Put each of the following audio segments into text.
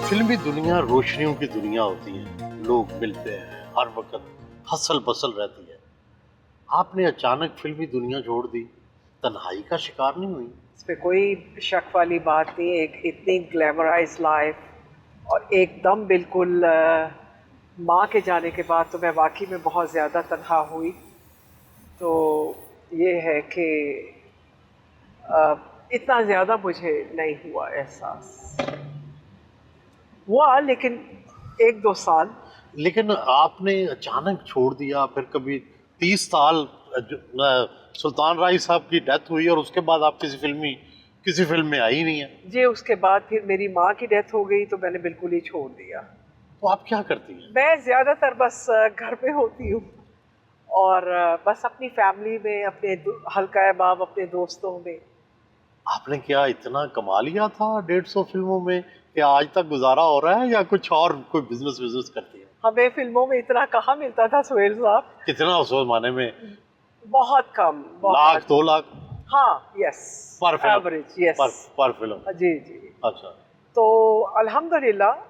फिल्मी दुनिया रोशनियों की दुनिया होती है, लोग मिलते हैं, हर वक्त हसल बसल रहती है। आपने अचानक फिल्मी दुनिया छोड़ दी, तन्हाई का शिकार नहीं हुई? इसमें कोई शक वाली बात नहीं। एक इतनी ग्लैमराइज लाइफ और एकदम बिल्कुल माँ के जाने के बाद तो मैं वाकई में बहुत ज़्यादा तन्हा हुई। तो ये है कि इतना ज़्यादा मुझे नहीं हुआ एहसास, हुआ लेकिन 1-2 साल। लेकिन आपने अचानक छोड़ दिया, फिर कभी 30 साल सुल्तान राय साहब की डेथ हुई और उसके बाद आप किसी फिल्म में आई ही नहीं है। जी, उसके बाद फिर मेरी माँ की डेथ हो गई तो मैंने बिल्कुल ही छोड़ दिया। तो आप क्या करती हैं? मैं ज़्यादातर बस घर पे होती हूँ और बस अपनी फैमिली में, अपने हल्का अहबाब, अपने दोस्तों में। आपने क्या इतना कमा लिया था 150 फिल्मों में कि आज तक गुजारा हो रहा है, या कुछ और कोई बिजनेस करती है? हमें फिल्मों में इतना कहाँ मिलता था सुहेल साहब। कितना उस जमाने में? बहुत कम, लाख, बहुत। 2 लाख हाँ, यस, पर फिल्म? Average, yes. पर फिल्म? जी जी। अच्छा। तो अल्हम्दुलिल्लाह नहीं,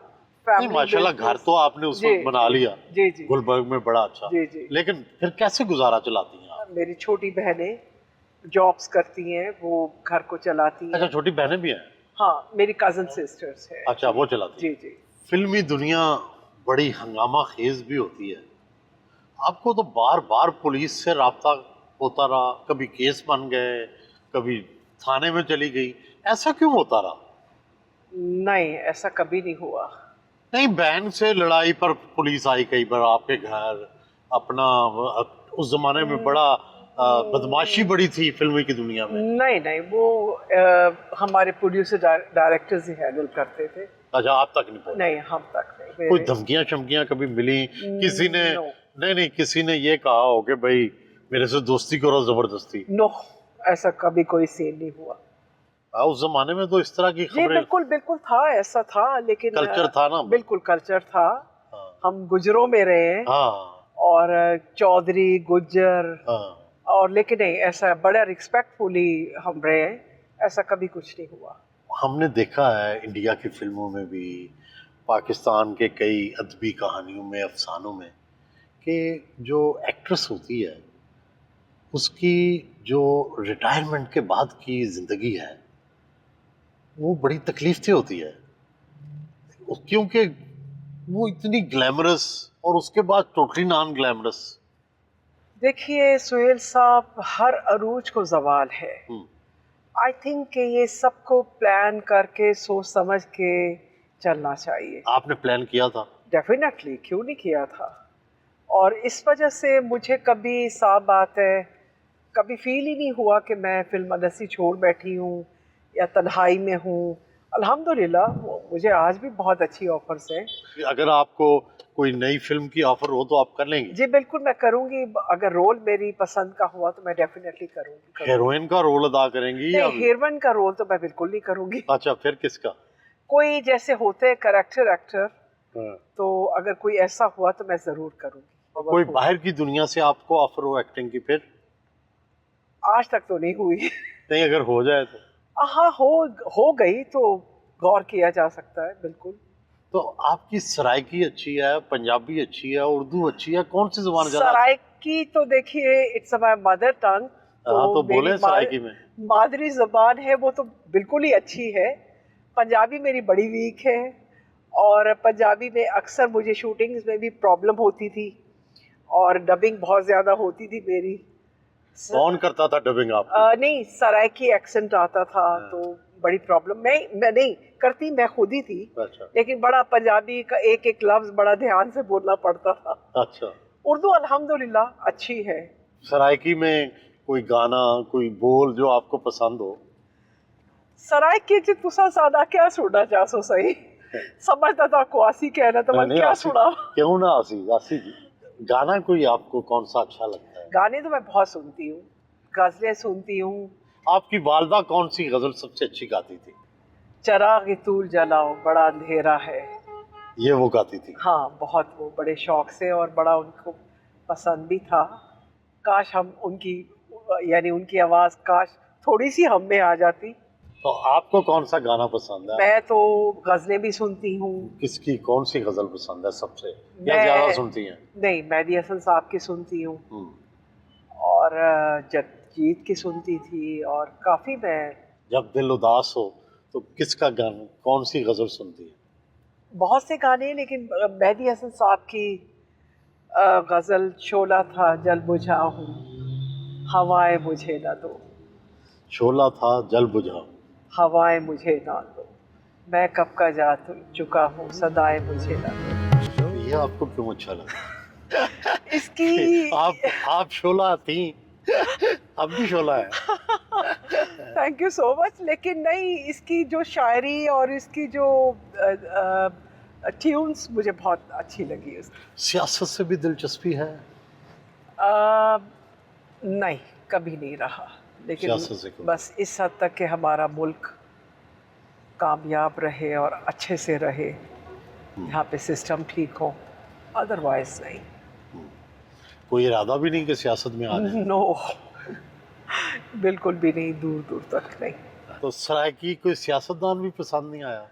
फैमिली माशाल्लाह, घर बिजनेस। तो आपने उस जी वक्त बना लिया जी जी। गुलबर्ग में, बड़ा अच्छा। जी जी। लेकिन फिर कैसे गुजारा चलाती हैं आप? मेरी छोटी बहनें जॉब्स करती हैं, वो घर को चलाती अच्छा, हैं। छोटी बहनें भी हैं? हाँ, मेरी कजन सिस्टर्स है। अच्छा, वो चलाती जी हैं। जी। फिल्मी दुनिया बड़ी हंगामा खेज भी होती है। आपको तो बार बार पुलिस से राब्ता होता रहा, कभी केस बन गए, कभी थाने में चली गई, ऐसा क्यों होता रहा? नहीं, ऐसा कभी नहीं हुआ। नहीं, बहन से लड़ाई पर पुलिस आई कई बार आपके घर, अपना उस जमाने में बड़ा बदमाशी बड़ी थी फिल्मी की दुनिया में। नहीं नहीं, वो हमारे प्रोड्यूसर डायरेक्टर्स ही हैंडल करते थे। अच्छा, आप तक नहीं पहुंचा? नहीं, हम तक नहीं। कोई धमकियां शमकियां कभी मिली किसी ने? नो नहीं नहीं, किसी ने ये कहा हो कि भाई मेरे से दोस्ती करो जबरदस्ती? नो, ऐसा कभी कोई सीन नहीं हुआ। उस जमाने में तो इस तरह की जी खबरें, बिल्कुल बिल्कुल था, ऐसा था, लेकिन कल्चर था ना। बिल्कुल कल्चर था। हाँ हम गुजरों में रहे हैं हाँ और चौधरी गुज्जर, हाँ। और लेकिन नहीं, ऐसा बड़ा रिस्पेक्टफुली हम रहे हैं, ऐसा कभी कुछ नहीं हुआ। हमने देखा है इंडिया की फिल्मों में भी, पाकिस्तान के कई अदबी कहानियों में, अफसानों में, कि जो एक्ट्रेस होती है उसकी जो रिटायरमेंट के बाद की ज़िंदगी है वो बड़ी तकलीफ से होती है, क्योंकि वो इतनी ग्लैमरस और उसके बाद टोटली नॉन ग्लैमरस। देखिए सुहेल साहब, हर अरूज को जवाल है। आई थिंक कि ये सबको प्लान करके, सोच समझ के चलना चाहिए। आपने प्लान किया था? डेफिनेटली, क्यों नहीं किया था। और इस वजह से मुझे कभी, साफ बात है, कभी फील ही नहीं हुआ कि मैं फिल्म इंडस्ट्री छोड़ बैठी हूँ या तन्हाई में हूँ। अल्हम्दुलिल्लाह, मुझे आज भी बहुत अच्छी ऑफर्स हैं। अगर आपको कोई नई फिल्म की ऑफर हो तो आप कर लेंगे? जी बिल्कुल, मैं करूँगी। अगर रोल मेरी पसंद का हुआ तो मैं डेफिनेटली करूँगी। हीरोइन का रोल अदा करेंगी या? नहीं, हीरोइन का रोल तो मैं बिल्कुल नहीं करूँगी। अच्छा, फिर किसका? कोई जैसे होते हैं करेक्टर एक्टर, हाँ। तो अगर कोई ऐसा हुआ तो मैं ज़रूर करूँगी। कोई बाहर की दुनिया से आपको ऑफर हो एक्टिंग की फिर? आज तक तो नहीं हुई। नहीं, अगर हो जाए तो? हाँ, हो गई तो गौर किया जा सकता है, बिल्कुल। तो आपकी सराइकी अच्छी है, पंजाबी अच्छी है, उर्दू अच्छी है, कौन सी जुबान ज्यादा? सराइकी तो देखिए, इट्स माय मदर टंग। हाँ, तो मेरी बोले सराइकी में। मादरी ज़बान है, वो तो बिल्कुल ही अच्छी है। पंजाबी मेरी बड़ी वीक है, और पंजाबी में अक्सर मुझे शूटिंग्स में भी प्रॉब्लम होती थी, और डबिंग बहुत ज़्यादा होती थी मेरी। कौन करता था डबिंग आपकी? नहीं, सराइकी एक्सेंट आता था तो बड़ी प्रॉब्लम। मैं नहीं करती, मैं खुद ही थी। अच्छा लेकिन बड़ा पंजाबी का एक एक लफ्ज बड़ा ध्यान से बोलना पड़ता था। अच्छा। उर्दू अल्हम्दुलिल्लाह अच्छी है। सराइकी में कोई गाना, कोई बोल जो आपको पसंद हो? सराइकी च तुसा साडा क्या सुनना चाहो सही, समझता था कुआसी कहना, तो मैं क्या सुना। क्यों ना आसी आसी जी, गाना कोई आपको कौन सा अच्छा लगता है? गाने तो मैं बहुत सुनती हूँ, गजलें सुनती हूँ। आपकी वालदा कौन सी गजल सबसे अच्छी गाती थी? चराग तूल जलाओ बड़ा अंधेरा है, ये वो गाती थी? हाँ बहुत, वो बड़े शौक से, और बड़ा उनको पसंद भी था। काश हम उनकी, यानी उनकी आवाज़ काश थोड़ी सी हम में आ जाती तो आपको कौन सा गाना पसंद है? मैं तो गज़लें भी सुनती हूँ। किसकी कौन सी गजल पसंद है सबसे, या मैं ज्यादा सुनती हैं? नहीं, मेहदी हसन साहब की सुनती हूँ हम्म। और जगजीत की सुनती थी और काफ़ी मैं जब दिल उदास हो तो किसका गाना, कौन सी गजल सुनती है? बहुत से गाने, लेकिन मेहदी हसन साहब की गज़ल शोला था जल बुझा हूँ, हवाएं मुझे ना दो, शोला था जल बुझा। हवाएं मुझे ना दो, मैं कब का जा चुका हूँ, सदाएं मुझे ना दो। ये आपको क्यों अच्छा लगा? इसकी आप शोला थी, अब भी शोला है। Thank you so much. लेकिन नहीं, इसकी जो शायरी और इसकी जो ट्यून्स मुझे बहुत अच्छी लगी उसकी। सियासत से भी दिलचस्पी है? अ, नहीं, कभी नहीं रहा, लेकिन सियासत से कभी? बस इस हद तक कि हमारा मुल्क कामयाब रहे और अच्छे से रहे, यहाँ पे सिस्टम ठीक हो, अदरवाइज नहीं। कोई इरादा भी नहीं कि सियासत में आने? नो, बिल्कुल भी नहीं, दूर दूर तक नहीं। तो सरायकी कोई सियासतदान भी पसंद नहीं आया?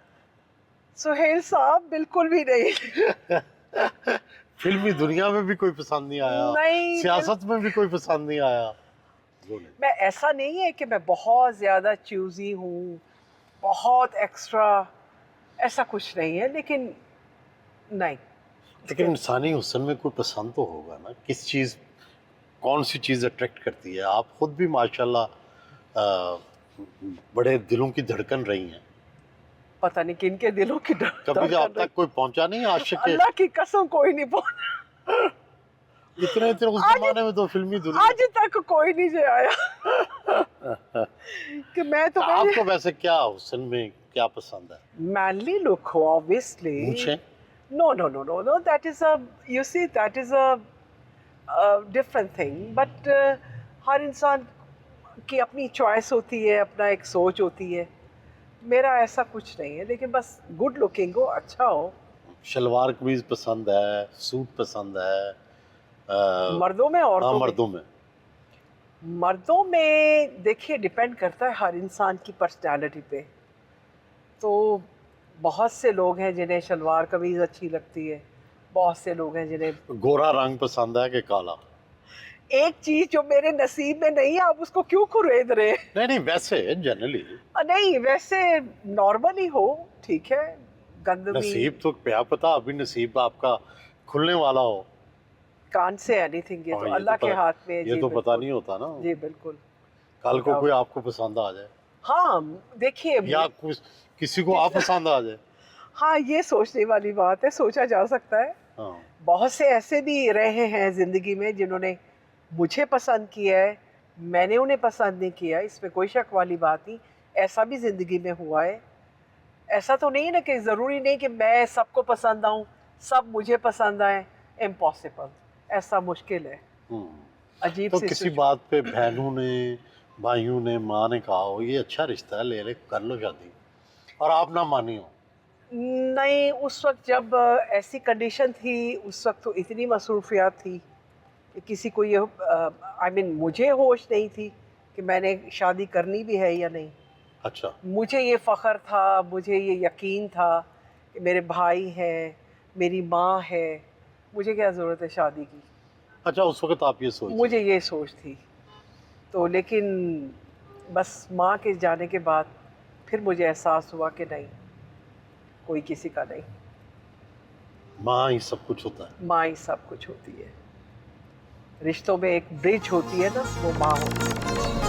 सुहेल साहब बिल्कुल भी नहीं। फिल्मी दुनिया में भी कोई पसंद नहीं आया? नहीं, सियासत में भी कोई पसंद नहीं आया? बोले। मैं, ऐसा नहीं है कि मैं बहुत ज़्यादा चूज़ी हूँ, बहुत एक्स्ट्रा, ऐसा कुछ नहीं है, लेकिन नहीं। लेकिन इंसानी हुस्न में कोई पसंद तो होगा ना, किस चीज़, कौन सी चीज़ अट्रैक्ट करती है? आप खुद भी माशाल्लाह बड़े दिलों की धड़कन रही हैं। पता नहीं किन के दिलों की कभी तो अब तक कोई पहुंचा नहीं आशिक के? अल्लाह की कसम कोई नहीं पहुंचा। इतने इतने उस जमाने में तो फिल्मी दुनिया। आज तक कोई नहीं जे आया। कि मैं तो आपको वैसे क्या हुस्न में क्या पसंद है? मैनली लुक हो, obviously. मूंछें? No, no, no, no, no. That is a, you see, that is a different thing. But हर इंसान की अपनी चॉइस होती है, अपना एक सोच होती है। मेरा ऐसा कुछ नहीं है, लेकिन बस गुड लुकिंग हो, अच्छा हो। शलवार कमीज पसंद है, सूट पसंद है? मर्दों में, हाँ, औरतों में? मर्दों में। मर्दों में देखिए, डिपेंड करता है हर इंसान की पर्सनालिटी पे। तो बहुत से लोग हैं जिन्हें शलवार कमीज अच्छी लगती है, बहुत से लोग हैं जिन्हें गोरा रंग पसंद है कि काला? एक चीज जो मेरे नसीब में नहीं है, आप उसको क्यों कुरेद रहे हैं? नहीं नहीं, वैसे जनरली नहीं, वैसे नॉर्मली हो, ठीक है। गंद भी नसीब तो क्या पता, अभी नसीब आपका खुलने वाला हो। कान से एनीथिंग, ये हाँ, तो ये अल्लाह तो के पता- हाथ में है। ये जी तो पता बिल्कुल। नहीं होता ना, जी बिल्कुल। कल को कोई आपको पसंद आ जाए, हाँ, देखिए, या कुछ किसी को आप पसंद आ जाए। हाँ, ये सोचने वाली बात है, सोचा जा सकता है। हाँ। बहुत से ऐसे भी रहे हैं जिंदगी में जिन्होंने मुझे पसंद किया है, मैंने उन्हें पसंद नहीं किया, इसमें कोई शक वाली बात नहीं। ऐसा भी जिंदगी में हुआ है। ऐसा तो नहीं है ना कि ज़रूरी नहीं कि मैं सबको पसंद आऊँ, सब मुझे पसंद आए। इम्पॉसिबल, ऐसा मुश्किल है। अजीब तो सी किसी सिचुएशन। बात पे बहनों ने, भाइयों ने, माँ ने कहा हो ये अच्छा रिश्ता है, ले कर लो शादी, और आप ना मानी हो? नहीं, उस वक्त जब ऐसी कंडीशन थी, उस वक्त तो इतनी मसरूफियात थी कि किसी को ये मुझे होश नहीं थी कि मैंने शादी करनी भी है या नहीं। अच्छा। मुझे ये फ़ख्र था, मुझे ये यकीन था कि मेरे भाई हैं, मेरी माँ है, मुझे क्या ज़रूरत है शादी की। अच्छा, उस वक्त आप ये सोच? मुझे ये सोच थी। तो लेकिन बस माँ के जाने के बाद फिर मुझे एहसास हुआ कि नहीं, कोई किसी का नहीं, माँ ही सब कुछ होता है। माँ ही सब कुछ होती है। रिश्तों में एक ब्रिज होती है ना, वो माँ होती है।